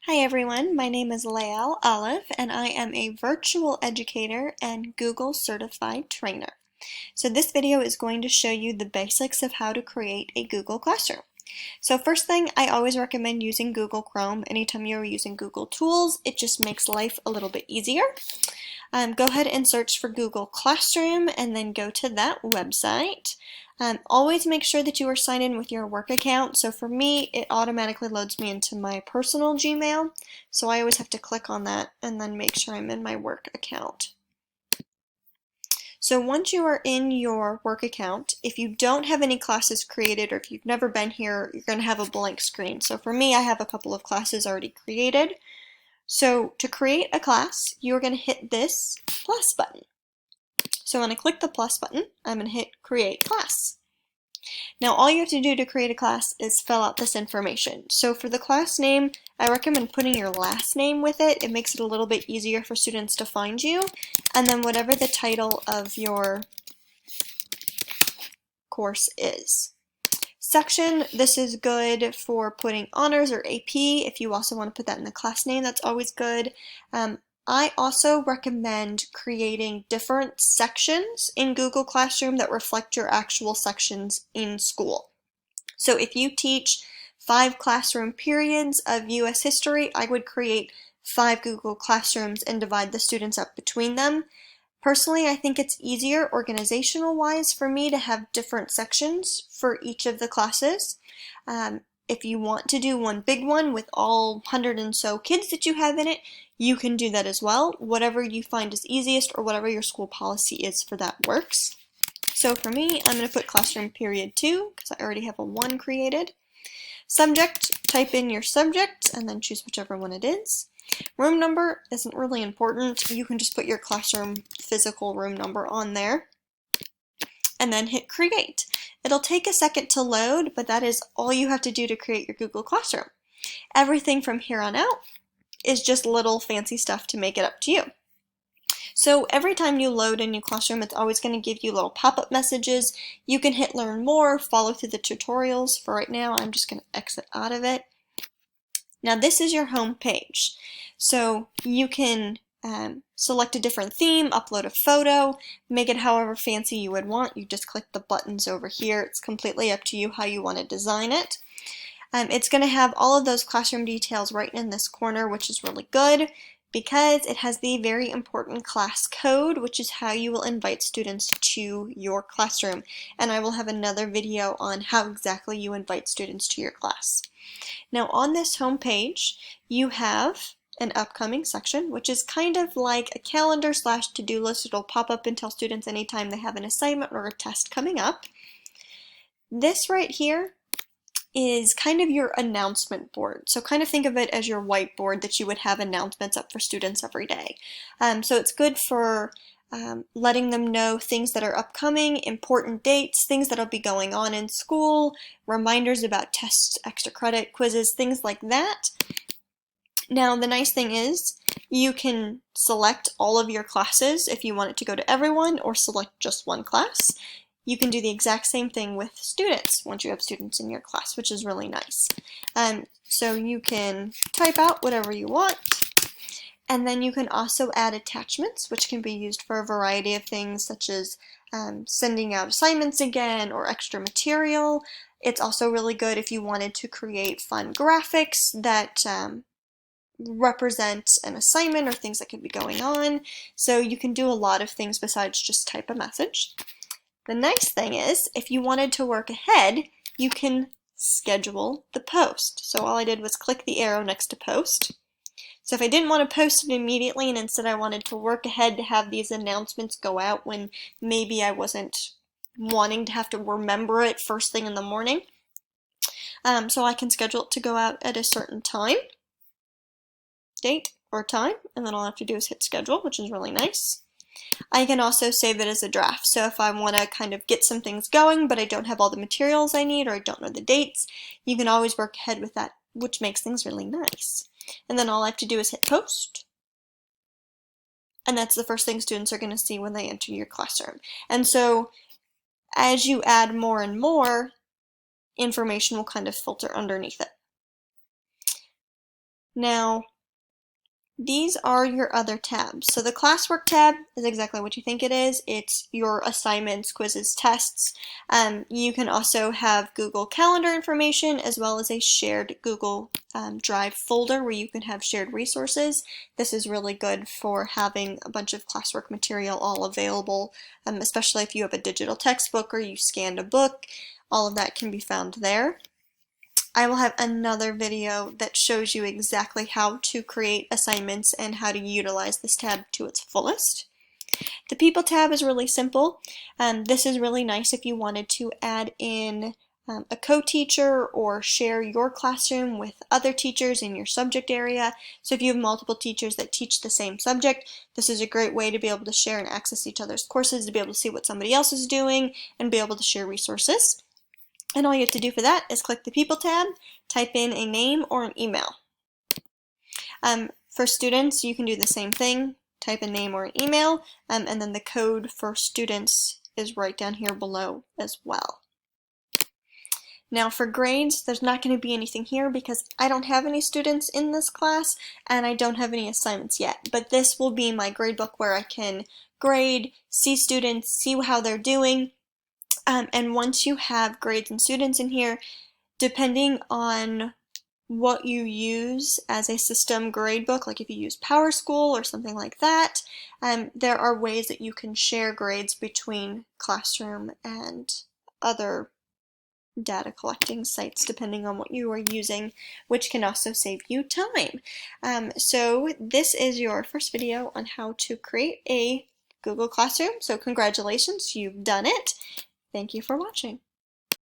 Hi everyone, my name is Lael Olive and I am a virtual educator and Google certified trainer. So this video is going to show you the basics of how to create a Google Classroom. So first thing, I always recommend using Google Chrome. Anytime you're using Google Tools, it just makes life a little bit easier. Go ahead and search for Google Classroom and then go to that website. Always make sure that you are signed in with your work account. So for me, it automatically loads me into my personal Gmail. So I always have to click on that and then make sure I'm in my work account. So once you are in your work account, if you don't have any classes created or if you've never been here, you're going to have a blank screen. So for me, I have a couple of classes already created. So to create a class, you're going to hit this plus button. So when I click the plus button, I'm going to hit create class. Now all you have to do to create a class is fill out this information. So for the class name, I recommend putting your last name with it. It makes it a little bit easier for students to find you. And then whatever the title of your course is. Section, this is good for putting honors or AP. If you also want to put that in the class name, that's always good. I also recommend creating different sections in Google Classroom that reflect your actual sections in school. So if you teach 5 classroom periods of US history, I would create 5 Google Classrooms and divide the students up between them. Personally, I think it's easier organizational-wise for me to have different sections for each of the classes. If you want to do one big one with all 100 and so kids that you have in it, you can do that as well. Whatever you find is easiest or whatever your school policy is for that works. So for me, I'm going to put classroom period 2 because I already have a 1 created. Subject, type in your subject and then choose whichever one it is. Room number isn't really important. You can just put your classroom physical room number on there and then hit create. It'll take a second to load, but that is all you have to do to create your Google Classroom. Everything from here on out is just little fancy stuff to make it up to you. So every time you load a new classroom, it's always going to give you little pop-up messages. You can hit learn more, follow through the tutorials. For right now, I'm just going to exit out of it. Now this is your home page. So you can select a different theme, upload a photo, make it however fancy you would want. You just click the buttons over here. It's completely up to you how you want to design it. It's going to have all of those classroom details right in this corner, which is really good because it has the very important class code, which is how you will invite students to your classroom. And I will have another video on how exactly you invite students to your class. Now on this home page, you have an upcoming section, which is kind of like a calendar / to-do list. It'll pop up and tell students anytime they have an assignment or a test coming up. This right here is kind of your announcement board. So kind of think of it as your whiteboard that you would have announcements up for students every day. So it's good for letting them know things that are upcoming, important dates, things that'll be going on in school, reminders about tests, extra credit, quizzes, things like that. Now the nice thing is you can select all of your classes if you want it to go to everyone or select just one class. You can do the exact same thing with students once you have students in your class, which is really nice. So you can type out whatever you want. And then you can also add attachments, which can be used for a variety of things, such as sending out assignments again or extra material. It's also really good if you wanted to create fun graphics that represent an assignment or things that could be going on. So you can do a lot of things besides just type a message. The nice thing is, if you wanted to work ahead, you can schedule the post. So all I did was click the arrow next to post. So if I didn't want to post it immediately and instead I wanted to work ahead to have these announcements go out when maybe I wasn't wanting to have to remember it first thing in the morning, so I can schedule it to go out at a certain time, date or time, and then all I have to do is hit schedule, which is really nice. I can also save it as a draft, so if I want to kind of get some things going but I don't have all the materials I need or I don't know the dates, you can always work ahead with that, which makes things really nice. And then all I have to do is hit post. And that's the first thing students are going to see when they enter your classroom. And so as you add more and more, information will kind of filter underneath it. Now, these are your other tabs. So the classwork tab is exactly what you think it is. It's your assignments, quizzes, tests. You can also have Google Calendar information as well as a shared Google Drive folder where you can have shared resources. This is really good for having a bunch of classwork material all available, especially if you have a digital textbook or you scanned a book. All of that can be found there. I will have another video that shows you exactly how to create assignments and how to utilize this tab to its fullest. The People tab is really simple. This is really nice if you wanted to add in a co-teacher or share your classroom with other teachers in your subject area. So if you have multiple teachers that teach the same subject, this is a great way to be able to share and access each other's courses, to be able to see what somebody else is doing, and be able to share resources. And all you have to do for that is click the People tab, type in a name or an email. For students, you can do the same thing, type a name or an email, and then the code for students is right down here below as well. Now for grades, there's not going to be anything here because I don't have any students in this class and I don't have any assignments yet, but this will be my gradebook where I can grade, see students, see how they're doing. And once you have grades and students in here, depending on what you use as a system gradebook, like if you use PowerSchool or something like that, there are ways that you can share grades between Classroom and other data collecting sites depending on what you are using, which can also save you time. So this is your first video on how to create a Google Classroom. So congratulations, you've done it. Thank you for watching.